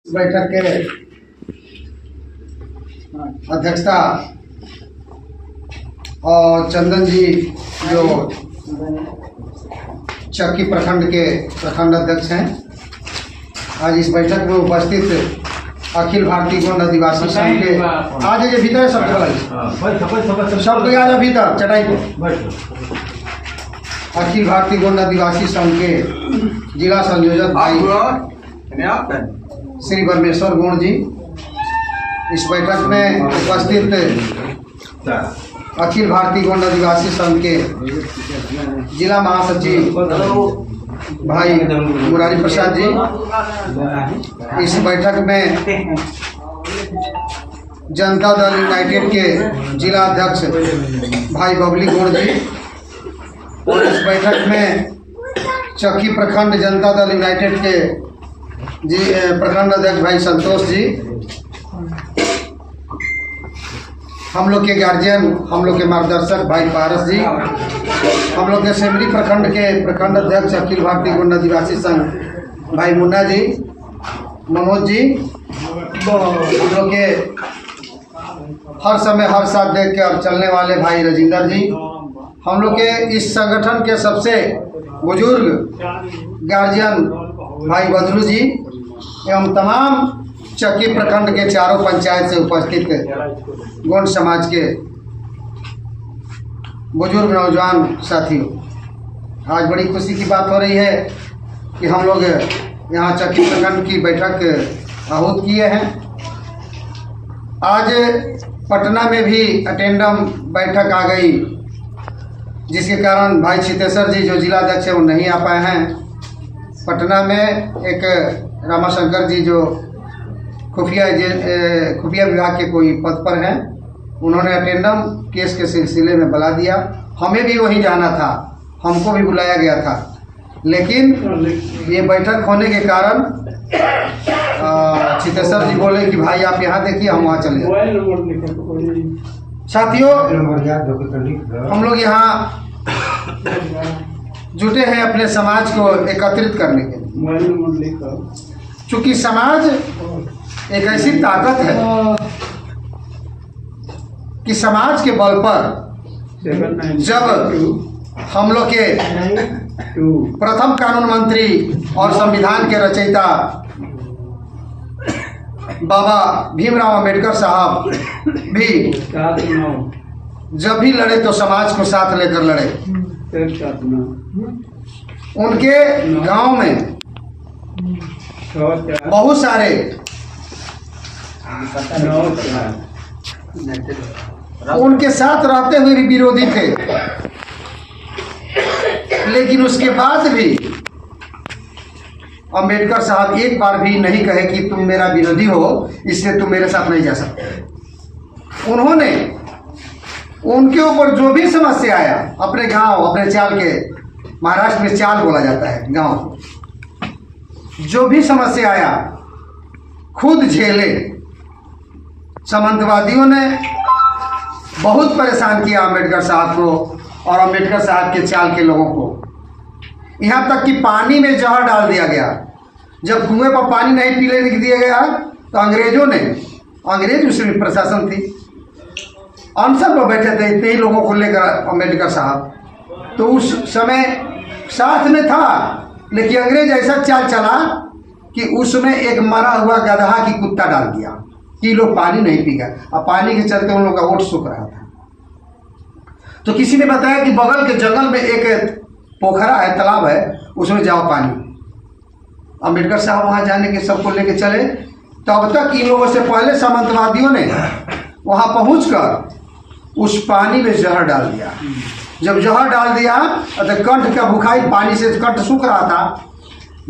बैठक के अध्यक्षता और चंदन जी जो चक्की प्रखंड के प्रखंड अध्यक्ष हैं, आज इस बैठक में उपस्थित अखिल भारतीय गोंड आदिवासी संघ के आज ये भीतर सब कोई आज भीतर चटाई को अखिल भारतीय गोंड आदिवासी संघ के जिला संयोजक भाई श्री परमेश्वर गोंड जी, इस बैठक में उपस्थित अखिल भारतीय गोंड आदिवासी संघ के जिला महासचिव भाई मुरारी प्रसाद जी, इस बैठक में जनता दल यूनाइटेड के जिला अध्यक्ष भाई बबली गोंड जी, और इस बैठक में चक्की प्रखंड जनता दल यूनाइटेड के प्रखंड अध्यक्ष भाई संतोष जी, हम लोग के गार्जियन, हम लोग के मार्गदर्शक भाई पारस जी, हम लोग के सेमरी प्रखंड के प्रखंड अध्यक्ष अखिल भारतीय गोंड आदिवासी संघ भाई मुन्ना जी, मनोज जी, हम लोग के हर समय हर साथ देख के और चलने वाले भाई राजिंदर जी, हम लोग के इस संगठन के सबसे बुजुर्ग गार्जियन भाई बदरू जी एवं तमाम चक्की प्रखंड के चारों पंचायत से उपस्थित गोंड समाज के बुजुर्ग नौजवान साथियों, आज बड़ी खुशी की बात हो रही है कि हम लोग यहाँ चक्की प्रखंड की बैठक आहूत किए हैं। आज पटना में भी अटेंडम बैठक आ गई, जिसके कारण भाई चितेश्वर जी जो जिला अध्यक्ष है वो नहीं आ पाए हैं। पटना में एक रामाशंकर जी जो खुफिया विभाग के कोई पद पर हैं, उन्होंने अटेंडम केस के सिलसिले में बुला दिया। हमें भी वहीं जाना था, हमको भी बुलाया गया था, लेकिन ये बैठक होने के कारण चितेश्वर जी बोले कि भाई आप यहाँ देखिए, हम वहाँ चले जाए। साथियों, हम लोग यहाँ जुटे हैं अपने समाज को एकत्रित करने के लिए, चूँकि समाज एक ऐसी ताकत है कि समाज के बल पर जब हम लोग के प्रथम कानून मंत्री और संविधान के रचयिता बाबा भीमराव अंबेडकर साहब भी जब भी लड़े तो समाज को साथ लेकर लड़े। उनके गांव में बहुत सारे उनके साथ रहते हुए भी विरोधी थे, लेकिन उसके बाद भी अंबेडकर साहब एक बार भी नहीं कहे कि तुम मेरा विरोधी हो, इसलिए तुम मेरे साथ नहीं जा सकते। उन्होंने उनके ऊपर जो भी समस्या आया, अपने गांव, अपने चाल के, महाराष्ट्र में चाल बोला जाता है गांव, जो भी समस्या आया खुद झेले। सामंतवादियों ने बहुत परेशान किया अम्बेडकर साहब को और अम्बेडकर साहब के चाल के लोगों को, यहाँ तक कि पानी में जहर डाल दिया गया। जब कुएं पर पानी नहीं पीने दिया गया तो अंग्रेजों ने, अंग्रेज उसमें प्रशासन थी, अनशन पर बैठे थे इतने ही लोगों को लेकर अम्बेडकर साहब, तो उस समय साथ में था, लेकिन अंग्रेज ऐसा चाल चला कि उसमें एक मरा हुआ गधा की कुत्ता डाल दिया कि लोग पानी नहीं पी गए, और पानी के चलते उन लोग का वोट सूख रहा था। तो किसी ने बताया कि बगल के जंगल में एक पोखरा है, तालाब है, उसमें जाओ पानी। अम्बेडकर साहब वहाँ जाने के सबको लेके चले। तब तक इन लोगों से पहले सामंतवादियों ने वहाँ पहुँचकर उस पानी में जहर डाल दिया। जब जहर डाल दिया तो कंठ का बुखाई, पानी से कंठ सूख रहा था,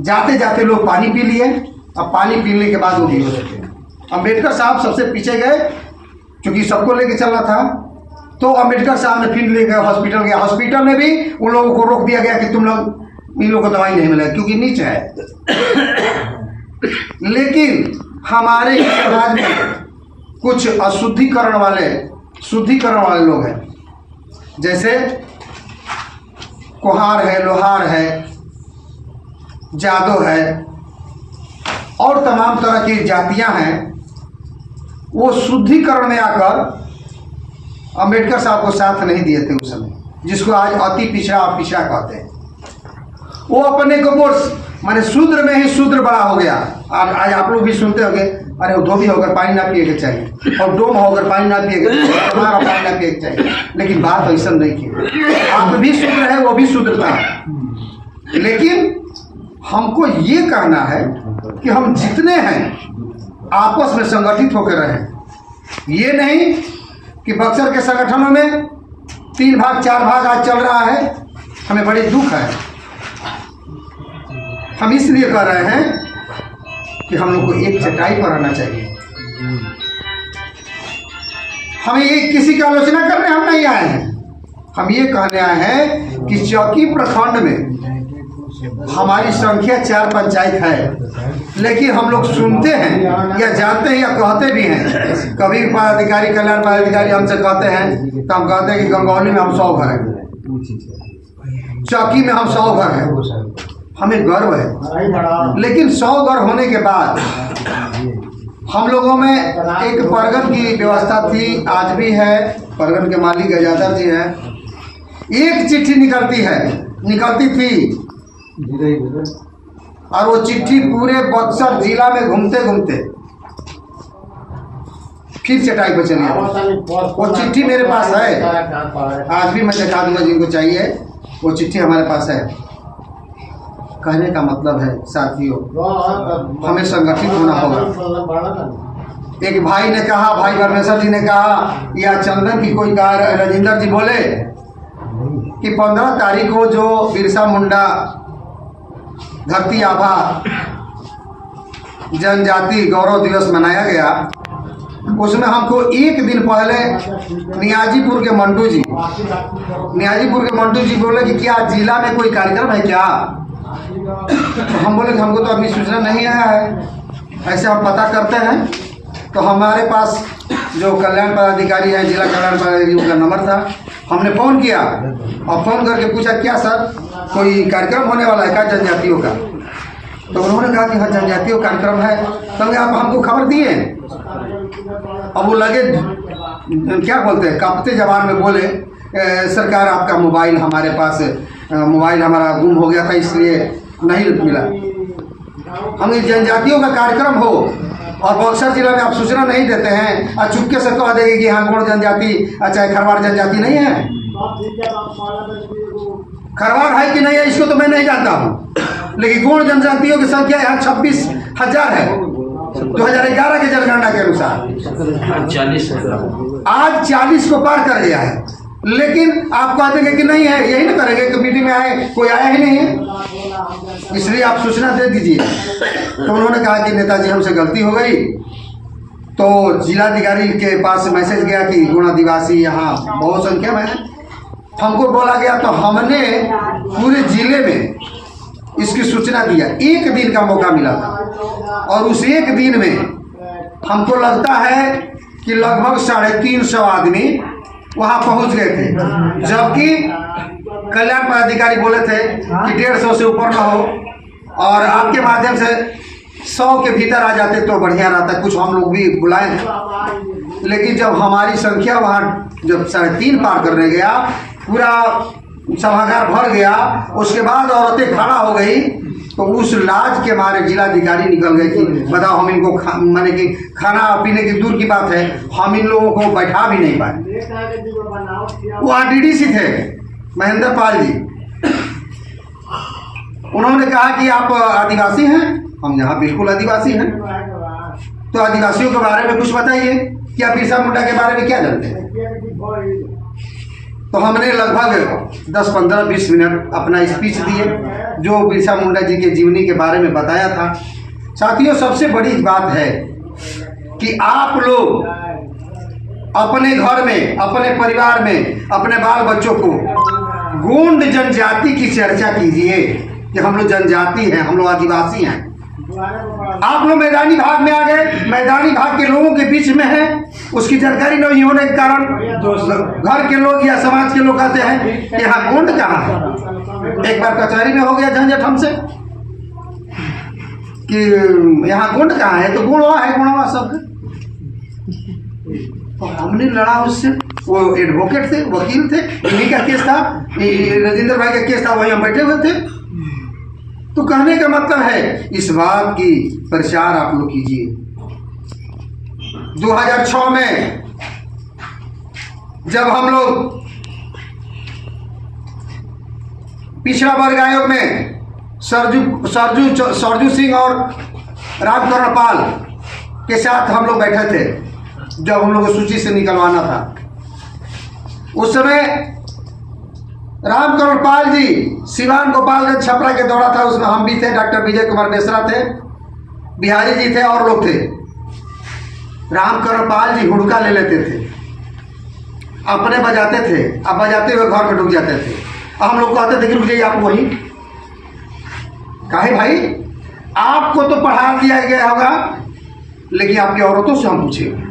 जाते जाते लोग पानी पी लिए, और पानी पीने के बाद वो भी हो सके। अम्बेडकर साहब सबसे पीछे गए, क्योंकि सबको लेके चलना था। तो अम्बेडकर साहब ने फिर ले गए हॉस्पिटल गया। हॉस्पिटल में भी उन लोगों को रोक दिया गया कि तुम लोग, इन लोगों को दवाई नहीं मिलेगी क्योंकि नीचे है। लेकिन हमारे समाज में कुछ शुद्धिकरण वाले लोग हैं, जैसे कुहार है, लोहार है, जादव है, और तमाम तरह की जातियां हैं, वो शुद्धिकरण में आकर अंबेडकर साहब को साथ नहीं दिए थे उस समय, जिसको आज अति पिछड़ा पिछड़ा कहते हैं। वो अपने को वो माने शूद्र में ही शूद्र बड़ा हो गया। आज आप लोग भी सुनते होंगे, अरे वो धोबी होकर पानी ना पिए के चाहिए, और डोम होकर पानी ना पिए के चाहिए, हमारा पानी ना पिए के चाहिए। लेकिन बात ऐसा नहीं की, आप भी शूद्र है, वो भी शूद्र था। लेकिन हमको ये करना है कि हम जितने हैं आपस में संगठित होकर रहें। ये नहीं कि बक्सर के संगठनों में 3 भाग 4 भाग आज चल रहा है, हमें बड़ी दुख है। हम इसलिए कह रहे हैं कि हम लोग को एक चटाई पर रहना चाहिए। हमें ये किसी की आलोचना करने हम नहीं आए हैं, हम ये कहने आए हैं कि चौकी प्रखंड में हमारी संख्या 4 पंचायत है, लेकिन हम लोग सुनते हैं या जानते हैं या कहते भी हैं। कभी पदाधिकारी कल्याण पदाधिकारी हमसे कहते हैं तो हम कहते हैं कि गंगौली में हम 100 घर हैं, चौकी में हम 100 घर हैं, हमें गर्व है। लेकिन 100 घर होने के बाद हम लोगों में एक परगन की व्यवस्था थी, आज भी है, परगन के मालिक गजाधर जी हैं। एक चिट्ठी निकलती थी, और वो चिट्ठी पूरे बक्सर जिला में घूमते घूमते फिर चटाई पर चली आई। वो चिट्ठी मेरे पास है, आज भी मैं दिखा दूंगा जिनको चाहिए, वो चिट्ठी हमारे पास है। कहने का मतलब है साथियों, हमें संगठित होना होगा। एक भाई ने कहा, भाई परमेश्वर जी ने कहा, या चंदन की कोई कहा, राजेंद्र जी बोले कि 15 तारीख को जो बिरसा मुंडा धरती आभा जनजाति गौरव दिवस मनाया गया, उसमें हमको एक दिन पहले नियाजीपुर के मंटू जी बोले कि क्या जिला में कोई कार्यक्रम है क्या? तो हम बोले कि हमको तो अभी सूचना नहीं आया है, ऐसे हम पता करते हैं। तो हमारे पास जो कल्याण पदाधिकारी है, जिला कल्याण पदाधिकारी का नंबर था, हमने फ़ोन किया और फ़ोन करके पूछा क्या सर कोई कार्यक्रम होने वाला है क्या जनजातियों का? तो उन्होंने कहा कि हाँ जनजातियों कार्यक्रम है। तो आप हमको खबर दिए। अब वो लगे क्या बोलते हैं, कांपते जबान में बोले सरकार आपका मोबाइल हमारे पास, मोबाइल हमारा गुम हो गया था इसलिए नहीं मिला। हम जनजातियों का कार्यक्रम हो और बक्सर जिला में आप सूचना नहीं देते हैं और चुपके से कह देंगे कि हाँ कौन जनजाति, अच्छा खरवाड़ जनजाति नहीं है। खरवाड़ है कि नहीं है इसको तो मैं नहीं जानता हूँ, लेकिन गौड़ जनजातियों की संख्या यहाँ 26,000 है 2011 के जनगणना के अनुसार। आज 40 को पार कर गया है, लेकिन आप कह देंगे कि नहीं है, यही ना करेंगे कमेटी में आए, कोई आया ही नहीं है, इसलिए आप सूचना दे दीजिए। तो उन्होंने कहा कि नेताजी हमसे गलती हो गई। तो जिलाधिकारी के पास मैसेज गया कि गुण आदिवासी यहाँ बहुत संख्या में है, हमको बोला गया। तो हमने पूरे जिले में इसकी सूचना दिया। एक दिन का मौका मिला था और उस एक दिन में हमको लगता है कि लगभग 350 आदमी वहाँ पहुँच गए थे, जबकि कल्याण पदाधिकारी बोले थे कि 150 से ऊपर ना हो और आपके माध्यम से 100 के भीतर आ जाते तो बढ़िया रहता। कुछ हम लोग भी बुलाए, लेकिन जब हमारी संख्या वहाँ जब 3.5 पार करने गया, पूरा सभागार भर गया, उसके बाद औरतें खड़ा हो गई, तो उस लाज के मारे जिलाधिकारी निकल गए कि बताओ हम इनको माने कि खाना पीने की दूर की बात है, हम इन लोगों को बैठा भी नहीं पाए। वो आरडीडीसी थे महेंद्र पाल जी, उन्होंने कहा कि आप आदिवासी हैं? हम यहाँ बिल्कुल आदिवासी हैं। तो आदिवासियों के बारे में कुछ बताइए, क्या बिरसा मुंडा के बारे में क्या जानते हैं? तो हमने लगभग 10, 15, 20 मिनट अपना स्पीच दिए, जो बिरसा मुंडा जी के जीवनी के बारे में बताया था। साथियों, सबसे बड़ी बात है कि आप लोग अपने घर में, अपने परिवार में, अपने बाल बच्चों को गोंड जनजाति की चर्चा कीजिए कि हम लोग जनजाति हैं, हम लोग आदिवासी हैं। आप लोग मैदानी भाग में आ गए, मैदानी भाग के लोगों के बीच में है, उसकी जानकारी नहीं होने के कारण घर के लोग या समाज के लोग कहते हैं कि यहाँ गोंड कहाँ है। एक बार कचहरी में हो गया झंझट हमसे कि यहाँ गुण कहाँ है, तो गुण वहाँ है, गुणवा सब है। तो हमने लड़ा उससे, वो एडवोकेट थे, वकील थे, इन्हीं का केस था, राजेंद्र भाई का केस था, वहीं हम बैठे हुए थे। तो कहने का मतलब है इस बात की प्रचार आप लोग कीजिए। 2006 में जब हम लोग पिछड़ा वर्ग आयोग में सरजू सिंह और रामकरण पाल के साथ हम लोग बैठे थे, जब हम लोग को सूची से निकलवाना था, उस समय रामकरण पाल जी सिवान गोपालगंज छपरा के दौरा था, उसमें हम भी थे, डॉक्टर विजय कुमार मिश्रा थे, बिहारी जी थे और लोग थे। रामकरण पाल जी हुड़का ले लेते थे, अपने बजाते थे, अब बजाते हुए घर में डूब जाते थे। हम लोग कहते थे कि रुक जाइए आप वही, काहे भाई आपको तो पढ़ा दिया गया होगा, लेकिन आपकी औरतों से हम पूछेंगे।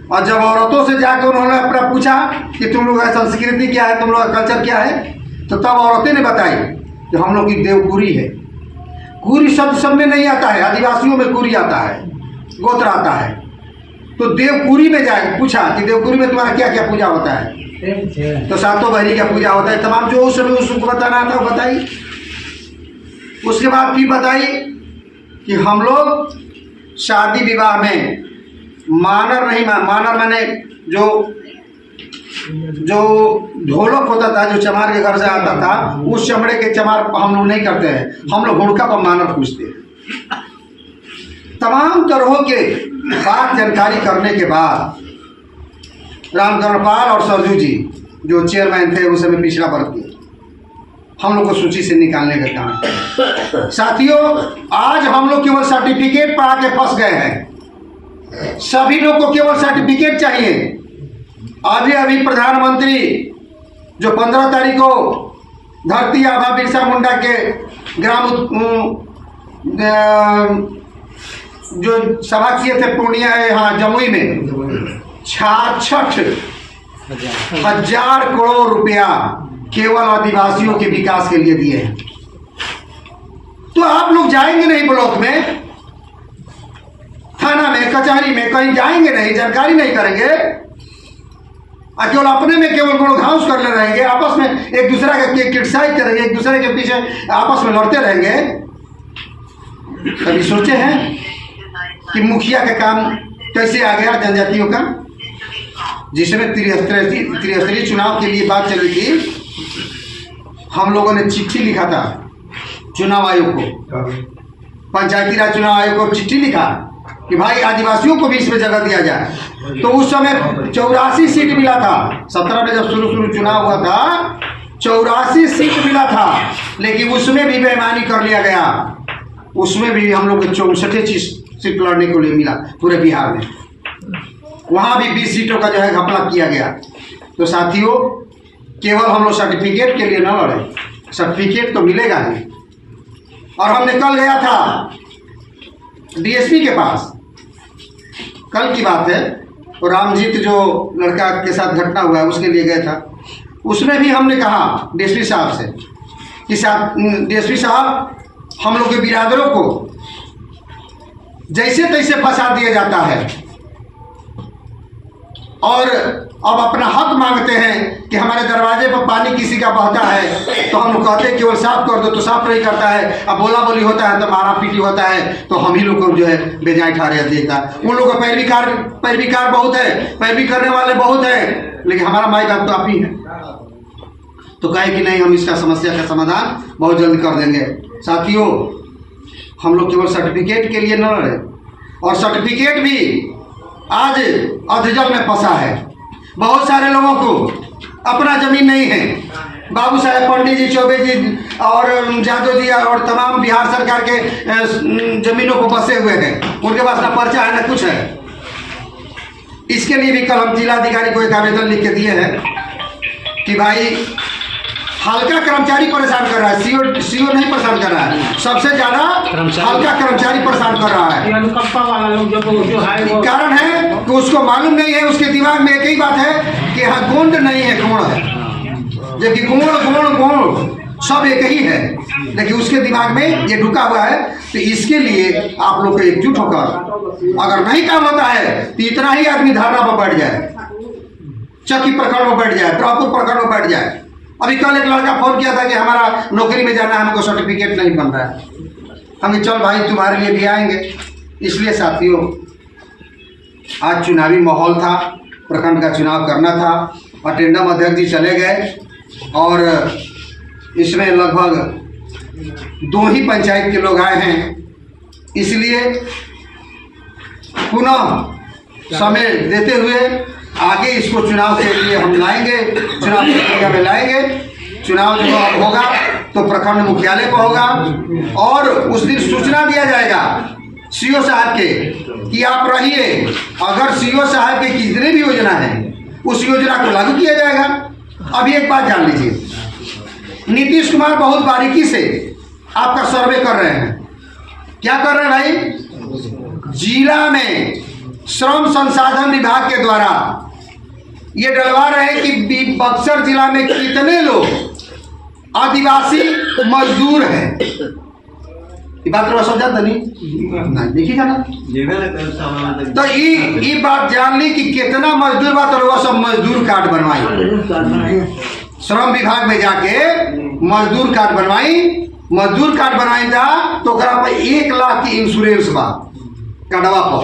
और जब औरतों से जाकर उन्होंने अपना पूछा कि तुम लोग का संस्कृति क्या है, तुम लोग का कल्चर क्या है, तो तब औरतें ने बताई कि हम लोग की देवकुरी है। कुरी शब्द सब में नहीं आता है, आदिवासियों में कुरी आता है, गोत्र आता है। तो देवकुरी में जाए पूछा कि देवकुरी में तुम्हारा क्या क्या पूजा होता है, तो सातों बहरी का पूजा होता है, तमाम जो उस समय उसको बताना था बताई। उसके बाद फिर बताई कि हम लोग शादी विवाह में मानर नहीं, मानर मैंने जो ढोलक होता था, जो चमार के घर से आता था, उस चमड़े के चमार हम लोग नहीं करते हैं, हम लोग हुड़का पर मानर पूछते हैं। तमाम तरह के बात जानकारी करने के बाद रामकरण पाल और सरजू जी जो चेयरमैन थे उस समय पिछड़ा वर्ग के, हम लोग को सूची से निकालने का काम। साथियों, आज हम लोग केवल सर्टिफिकेट पढ़ा के फंस गए हैं। सभी लोग को केवल सर्टिफिकेट चाहिए। अभी अभी प्रधानमंत्री जो 15 तारीख को धरती आबा बिरसा मुंडा के ग्राम जो सभा किए थे पूर्णिया, यहाँ जमुई में 66,000 करोड़ रुपया केवल आदिवासियों के विकास के लिए दिए हैं। तो आप लोग जाएंगे नहीं ब्लॉक में, थाना में, कचहरी में, कहीं जाएंगे नहीं, जानकारी नहीं करेंगे, केवल अपने में केवल गुणघांस करने रहेंगे, आपस में एक दूसरे का क्रिटिसाइज करेंगे, एक दूसरे के पीछे आपस में लड़ते रहेंगे। कभी सोचे हैं कि मुखिया का काम कैसे आ गया जनजातियों का, जिसमें त्रिस्तरीय चुनाव के लिए बात चल रही थी, हम लोगों ने चिट्ठी लिखा था चुनाव आयोग को, पंचायती राज चुनाव आयोग को चिट्ठी लिखा कि भाई आदिवासियों को भी इसमें जगह दिया जाए। तो उस समय 84 सीट मिला था, 17 में जब शुरू चुनाव हुआ था 84 सीट मिला था, लेकिन उसमें भी बेईमानी कर लिया गया। उसमें भी हम लोग को 64 सीट लड़ने को लिए मिला पूरे बिहार में, वहाँ भी 20 सीटों का जो है घपला किया गया। तो साथियों, केवल हम लोग सर्टिफिकेट के लिए न लड़े, सर्टिफिकेट तो मिलेगा ही। और हमने कल गया था डीएसपी के पास, कल की बात है, तो रामजीत जो लड़का के साथ घटना हुआ है उसके लिए गया था। उसमें भी हमने कहा डीएसपी साहब से कि डीएसपी साहब, हम लोग के बिरादरों को जैसे तैसे फंसा दिया जाता है और अब अपना हक मांगते हैं कि हमारे दरवाजे पर पानी किसी का बहता है तो हम लोग कहते हैं कि वो साफ कर दो, तो साफ नहीं करता है। अब बोला बोली होता है तो मारा पीटी होता है, तो हम ही लोग को जो है बेजाय ठहरा देता है। उन लोगों का पैरवीकार बहुत है, पैरवी करने वाले बहुत है, लेकिन हमारा माई बाप तो आप ही है। तो कहे कि नहीं, हम इसका समस्या का समाधान बहुत जल्द कर देंगे। साथियों, हम लोग केवल सर्टिफिकेट के लिए न लड़े, और सर्टिफिकेट भी आज अधजल में फंसा है। बहुत सारे लोगों को अपना जमीन नहीं है। बाबू साहेब, पंडित जी, चौबे जी और जादव जी और तमाम बिहार सरकार के जमीनों को बसे हुए हैं, उनके पास ना पर्चा है ना कुछ है। इसके लिए भी कल हम जिलाधिकारी को एक आवेदन लिख के दिए हैं कि भाई हल्का कर्मचारी परेशान कर रहा है, सीओ नहीं परेशान कर रहा है, सबसे ज्यादा हल्का कर्मचारी परेशान कर रहा है। कारण है कि उसको मालूम नहीं है, उसके दिमाग में एक ही बात है कि यहाँ गोंड नहीं है, गुण है, जबकि गुण सब एक ही है, लेकिन उसके दिमाग में ये ढुका हुआ है। तो इसके लिए आप लोग को एकजुट होकर, अगर नहीं काम होता है तो इतना ही आदमी धरना पर बैठ जाए, चक्की प्रखंड में बैठ जाए, प्रभुपुर प्रखंड में बैठ जाए। अभी कल एक लड़का फोन किया था कि हमारा नौकरी में जाना है, हमको सर्टिफिकेट नहीं बन रहा है। हम चल भाई तुम्हारे लिए भी आएंगे। इसलिए साथियों, आज चुनावी माहौल था, प्रखंड का चुनाव करना था, अटेंडम अध्यक्ष जी चले गए और इसमें लगभग 2 ही पंचायत के लोग आए हैं। इसलिए पुनः समय देते हुए आगे इसको चुनाव के लिए हम लाएंगे, चुनाव प्रक्रिया में लाएंगे। चुनाव जब होगा तो प्रखंड मुख्यालय पर होगा और उस दिन सूचना दिया जाएगा सीओ साहब के कि आप रहिए। अगर सीओ साहब के जितने भी योजना है उस योजना को लागू किया जाएगा। अभी एक बात जान लीजिए, नीतीश कुमार बहुत बारीकी से आपका सर्वे कर रहे हैं। क्या कर रहे हैं भाई? जिला में श्रम संसाधन विभाग के द्वारा ये डलवा रहे हैं कि बक्सर जिला में कितने लोग आदिवासी मजदूर हैं। ये बात तो समझा था नहीं देखी जाना। तो ये बात जान ली कि कितना मजदूर बात, और वो सब मजदूर कार्ड बनवाई, श्रम विभाग में जाके मजदूर कार्ड बनवाई था। तो 1 लाख की इंश्योरेंस बा कार्डवा पर।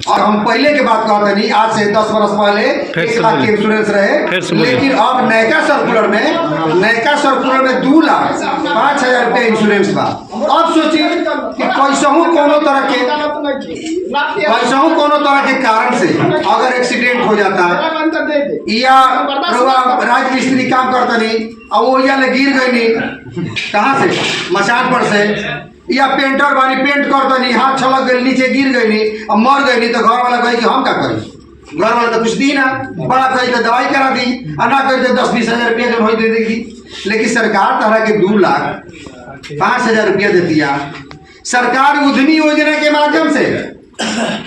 और हम पहले के बात कहते नहीं, आज से 10 वर्ष पहले 1 लाख की इंश्योरेंस रहे, लेकिन अब नयका सर्कुलर में 2,05,000 रुपये इंश्योरेंस बा। अब सोचिए कि कैसहू कोनो तरह के कारण से अगर एक्सीडेंट हो जाता है या राजमिस्त्री काम करता नहीं और वो ले गिर गई नहीं, कहाँ से? मचान पर से, या पेंटर वाली पेंट करता नहीं, हाथ छलक गई, नीचे गिर गई नहीं और मर गई नहीं, तो घर वाला कहे कि हम क्या करें? घर वाला तो कुछ दी ना, बड़ा कही तो दवाई करा दी, और ना कही तो 10-20 हज़ार रुपया जो दे देगी। लेकिन सरकार तरह के 2,05,000 रुपया देती है। सरकार उद्यमी योजना के माध्यम से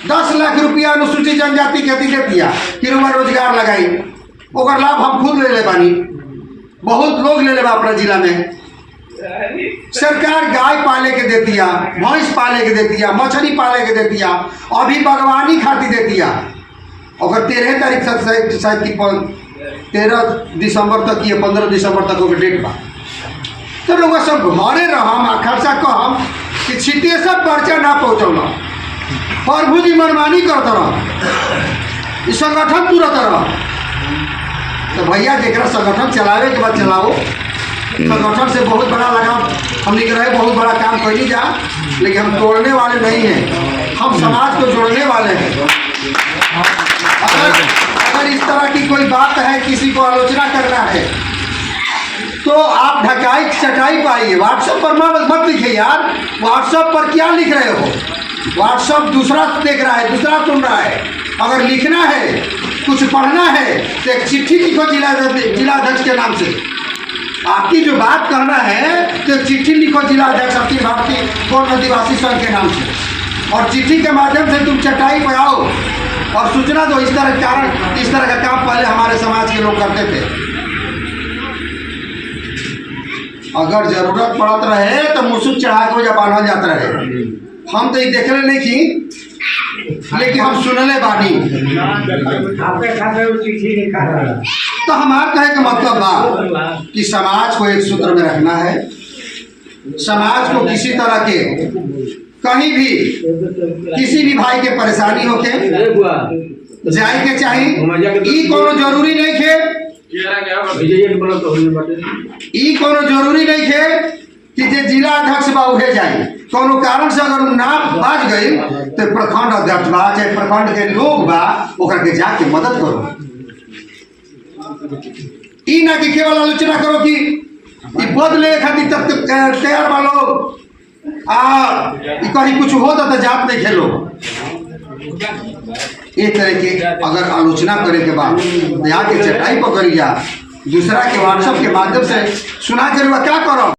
10 लाख रुपया अनुसूचित जनजाति खेती देती है कि रोजगार लगाई। ओकर लाभ हम खुद ले बानी, बहुत लोग ले बा अपना जिला में। सरकार गाय पाले के देती है, भैंस पाले के देती है, मछली पाले के देती है, अभी बागवानी खाती देती है। और 13 तारीख तक शायद की 13 दिसंबर तक या 15 दिसंबर तक ओकर डेट बा। तो लोग सब घरे रहम आ खर्चा कहम कि छिटे सब पर्चा ना पहुँचौल, प्रभु जी मनमानी करता रह, संगठन तुरंत रह। तो भैया जरा संगठन चलावे के बाद चलाओ। संगठन से बहुत बड़ा लगाव हमने रहे, बहुत बड़ा काम कर जा, लेकिन हम तोड़ने वाले नहीं हैं, हम समाज को जोड़ने वाले हैं। अगर इस तरह की कोई बात है, किसी को आलोचना करना है, तो आप ढकाई चटाई पाइए। व्हाट्सएप पर मत लिखिए यार। व्हाट्सएप पर क्या लिख रहे हो? व्हाट्सएप दूसरा देख रहा है, दूसरा सुन रहा है। अगर लिखना है, कुछ पढ़ना है तो एक चिट्ठी लिखो जिलाध्यक्ष के नाम से। आपकी जो बात कहना है तो चिट्ठी लिखो जिलाध्यक्ष अखिल भारतीय गौड़ आदिवासी संघ के नाम से, और चिट्ठी के माध्यम से तुम चटाई पर आओ और सूचना दो। इस तरह का काम पहले हमारे समाज के लोग करते थे। अगर जरूरत पड़त रहे तो मुसुक चढ़ा के जब बांधल जाता रहे। हम तो ये देखले नहीं की, लेकिन हम सुनले बानी। तो हमारे कहे का मतलब बा कि समाज को एक सूत्र में रखना है। समाज को किसी तरह के कहीं भी किसी भी भाई के परेशानी होके जाए के चाहिए। ई कोनो जरूरी नहीं थे, ई कोनो जरूरी नहीं थे कि जे जिला अध्यक्ष बा उहे जाए। कोनो कारण से अगर ना बाज गई तो प्रखंड अध्यक्ष बा चाहे प्रखंड के लोग बा ओकर के जाके मदद करो। ई ना कि केवल आलोचना करो कि ई पद ले खातिर तब तैयार बा लोग, कहीं कुछ हो तो जात नहीं खेलो। एक तरह के अगर आलोचना करे के बाद यहाँ के चटाई पकड़ी जा, दूसरा के व्हाट्सएप के माध्यम से सुना के क्या करो।